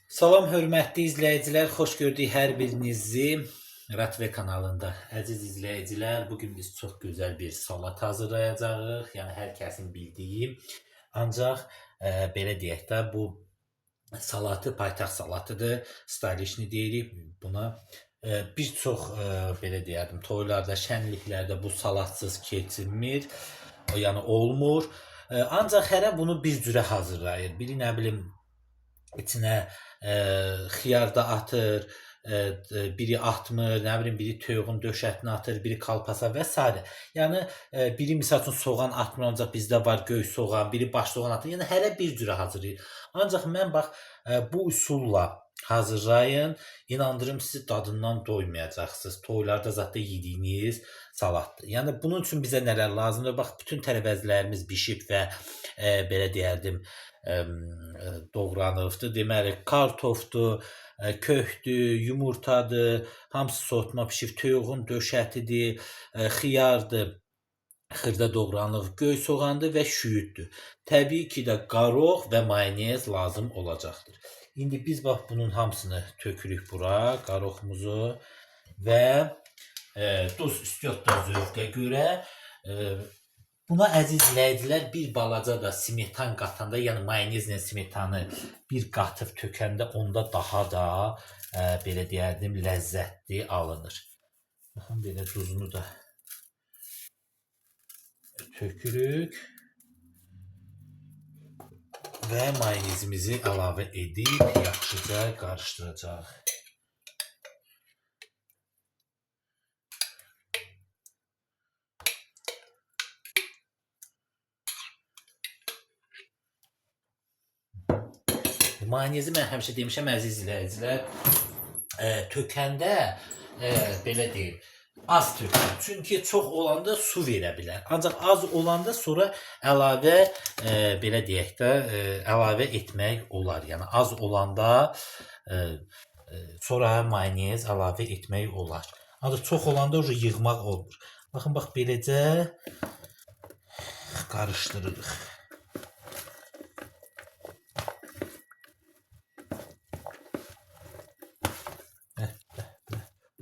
Salam hörmətli izləyicilər, xoş gördük hər birinizi Ratve kanalında. Əziz izləyicilər, bugün biz çox gözəl bir salat hazırlayacağıq. Yəni hər kəsin bildiyi, ancaq belə deyək də bu salatı paytaxt salatıdır, stylishni deyirik buna. Bir çox belə deyərdim, toylarda, şənliklərdə bu salatsız keçilmir, yəni olmur. Ancaq hərə bunu bir cürə hazırlayır. Biri nə bilim içinə xiyar da atır, biri atmır, nə bilim biri toyuğun döşətini atır, biri kalpasa və s. Yəni biri misal üçün soğan atmır, ancaq bizdə var göy soğan, biri baş soğan atır. Yəni hərə bir cürə hazırlayır. Ancaq mən bax bu üsulla hazırlayın. İnandırım sizi dadından doymayacaqsınız. Toylarda zətdə yediyiniz salatdır. Yəni bunun üçün bizə nələr lazımdır? Bax bütün tərəvəzlərimiz bişib və belə deyərdim doğranıbdır. Deməli kartofdur, köhdür, yumurtadır, hamısı soğutma bişib, toyuğun döşətidir, xiyardır, xırda doğranıb, göy soğandır və şüyüddür. Təbii ki də qaroq və mayonez lazım olacaqdır. İndi biz bax bunun hamısını tökürük bura, qaroqumuzu və duz istiyor da zövqə görə. Buna əziz izləyicilər bir balaca da smetan qatanda, yəni mayonezlə smetanı bir qatıb tökəndə onda daha da belə deyərdim ləzzətli alınır. Baxın belə duzunu da tökürük və mayonezimizi əlavə edib yaxşıca qarışdıracağıq. Mayonezi mən həmişə demişəm əziz izləyicilər, tökəndə belə deyim, az tökün. Çünki çox olanda su verə bilər. Ancaq az olanda sonra əlavə belə deyək də əlavə etmək olar. Yəni az olanda sonra mayonez əlavə etmək olar. Ancaq çox olanda yığmaq olmur. Baxın bax beləcə qarışdırırıq.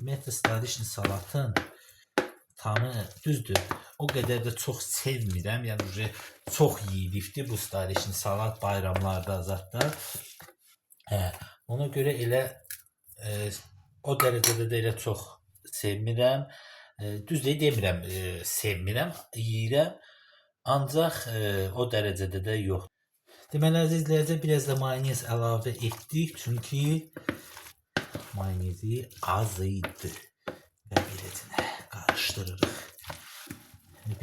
Ümumiyyətlə stylishni salatın tamı düzdür. O qədər də çox sevmirəm. Yəni çox yeyilibdir bu stylishni salat bayramlarda zətdə. Ona görə elə o dərəcədə də elə çox sevmirəm. Düzdür demirəm, sevmirəm, yeyirəm. Ancaq o dərəcədə də yox. Deməli əziz izləyicilər, biraz da mayonez əlavə etdik. Çünki mayonezi az idi və beləcə qarışdırırıq.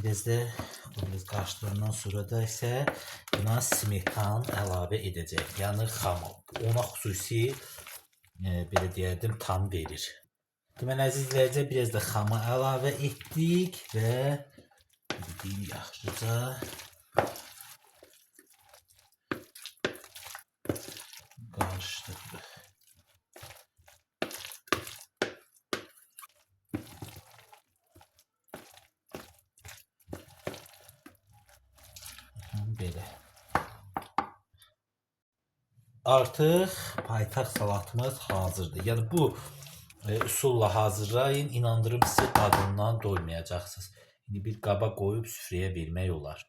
Biraz da qarışdırandan sonra da isə buna smetan əlavə edəcək. Yəni xam, ona xüsusi belə deyərdim tam verir. Deməli əziz izləyicilər, biraz da xamı əlavə etdik və yaxşıca qarışdırırıq. Belə. Artıq paytaxt salatımız hazırdır. Yəni bu üsulla hazırlayın, inandırım sizi dadından doymayacaqsınız. İndi bir qaba qoyub süfrəyə vermək olar.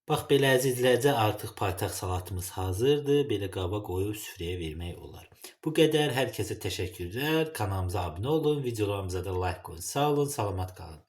Bax belə əziz izləyicilər, artıq paytaxt salatımız hazırdır. Belə qaba qoyub süfrəyə vermək olar. Bu qədər. Hər kəsə təşəkkürlər. Kanalımıza abunə olun, videolarımıza da like qoyun. Sağ olun, salamat qalın.